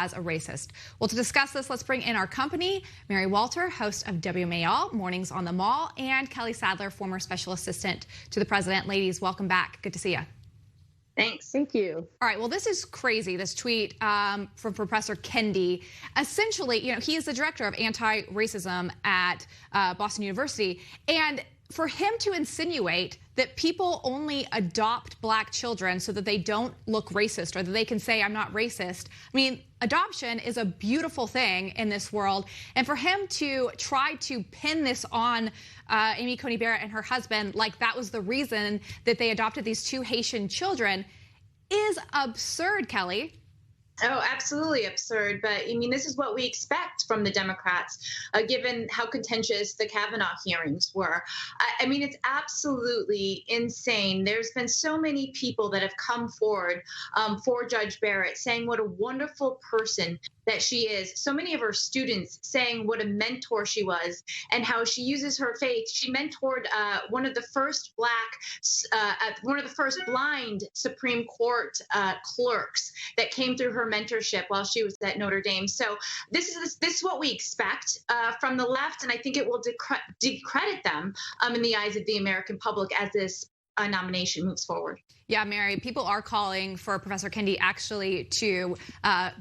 as a racist. Well, to discuss this, let's bring in our company, Mary Walter, host of WMAL, Mornings on the Mall, and Kelly Sadler, former special assistant to the president. Ladies, welcome back. Good to see you. Thanks. Thank you. All right. Well, this is crazy, this tweet from Professor Coney. Essentially, he is the director of anti-racism at Boston University. And for him to insinuate that people only adopt black children so that they don't look racist or that they can say, I'm not racist. I mean, adoption is a beautiful thing in this world. And for him to try to pin this on Amy Coney Barrett and her husband, like that was the reason that they adopted these two Haitian children, is absurd, Kelly. Oh, absolutely absurd. But I mean, this is what we expect from the Democrats, given how contentious the Kavanaugh hearings were. I mean, it's absolutely insane. There's been so many people that have come forward for Judge Barrett saying what a wonderful person that she is. So many of her students saying what a mentor she was and how she uses her faith. She mentored one of the first blind Supreme Court clerks that came through her mentorship while she was at Notre Dame. So this is what we expect from the left, and I think it will discredit them in the eyes of the American public as this nomination moves forward. Yeah, Mary, people are calling for Professor Coney actually to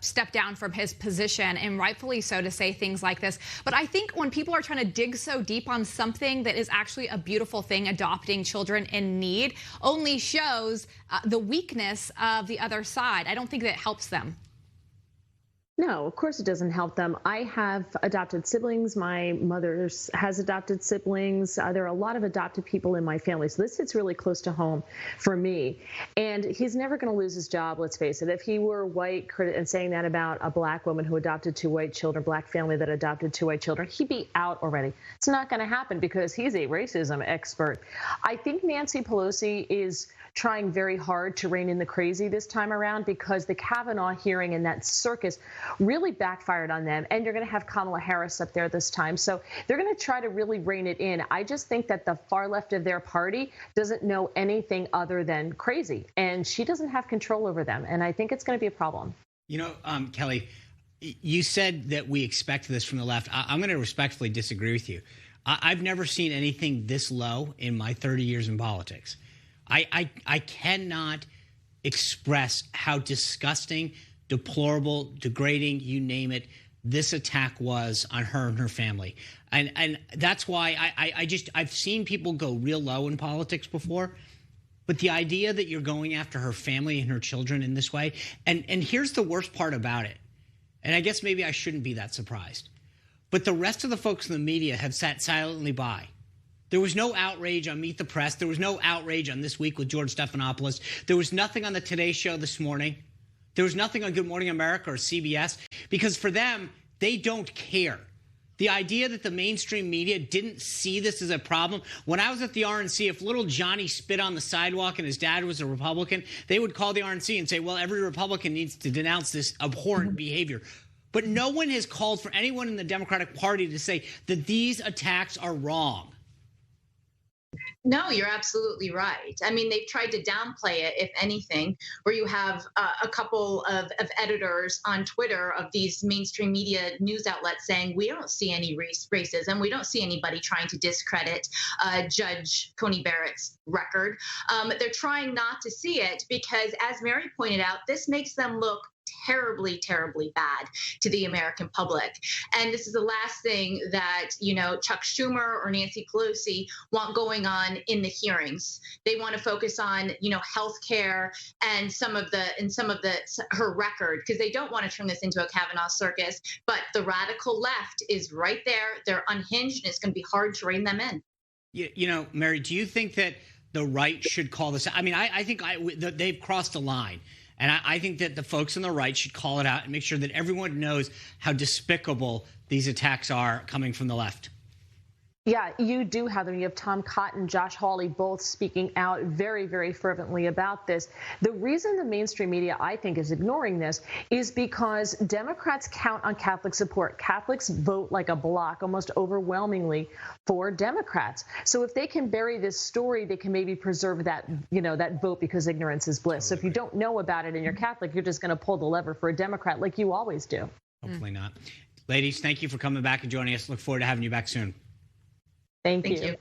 step down from his position, and rightfully so, to say things like this. But I think when people are trying to dig so deep on something that is actually a beautiful thing, adopting children in need, only shows the weakness of the other side. I don't think that helps them. No, of course it doesn't help them. I have adopted siblings. My mother has adopted siblings. There are a lot of adopted people in my family. So this hits really close to home for me. And he's never going to lose his job, let's face it. If he were white and saying that about a black woman who adopted two white children, black family that adopted two white children, he'd be out already. It's not going to happen because he's a racism expert. I think Nancy Pelosi is trying very hard to rein in the crazy this time around because the Kavanaugh hearing and that circus really backfired on them. And you're going to have Kamala Harris up there this time. So they're going to try to really rein it in. I just think that the far left of their party doesn't know anything other than crazy. And she doesn't have control over them. And I think it's going to be a problem. Kelly, you said that we expect this from the left. I'm going to respectfully disagree with you. I've never seen anything this low in my 30 years in politics. I cannot express how disgusting, deplorable, degrading, you name it, this attack was on her and her family. And that's why I've seen people go real low in politics before. But the idea that you're going after her family and her children in this way, and here's the worst part about it, and I guess maybe I shouldn't be that surprised, but the rest of the folks in the media have sat silently by. There was no outrage on Meet the Press. There was no outrage on This Week with George Stephanopoulos. There was nothing on the Today Show this morning. There was nothing on Good Morning America or CBS, because for them, they don't care. The idea that the mainstream media didn't see this as a problem. When I was at the RNC, if little Johnny spit on the sidewalk and his dad was a Republican, they would call the RNC and say, well, every Republican needs to denounce this abhorrent behavior. But no one has called for anyone in the Democratic Party to say that these attacks are wrong. No, you're absolutely right. I mean, they've tried to downplay it, if anything, where you have a couple of editors on Twitter of these mainstream media news outlets saying, we don't see any racism. We don't see anybody trying to discredit Judge Coney Barrett's record. They're trying not to see it because, as Mary pointed out, this makes them look terribly, terribly bad to the American public. And this is the last thing that, Chuck Schumer or Nancy Pelosi want going on in the hearings. They want to focus on, healthcare and some of her record, because they don't want to turn this into a Kavanaugh circus. But the radical left is right there. They're unhinged, and it's going to be hard to rein them in. Mary, do you think that the right should call this? I mean, I think they've crossed the line. And I think that the folks on the right should call it out and make sure that everyone knows how despicable these attacks are coming from the left. Yeah, you do have them. You have Tom Cotton, Josh Hawley, both speaking out very, very fervently about this. The reason the mainstream media, I think, is ignoring this is because Democrats count on Catholic support. Catholics vote like a block, almost overwhelmingly, for Democrats. So if they can bury this story, they can maybe preserve that, that vote, because ignorance is bliss. So if you don't know about it and you're Catholic, you're just going to pull the lever for a Democrat like you always do. Hopefully not. Ladies, thank you for coming back and joining us. Look forward to having you back soon. Thank you.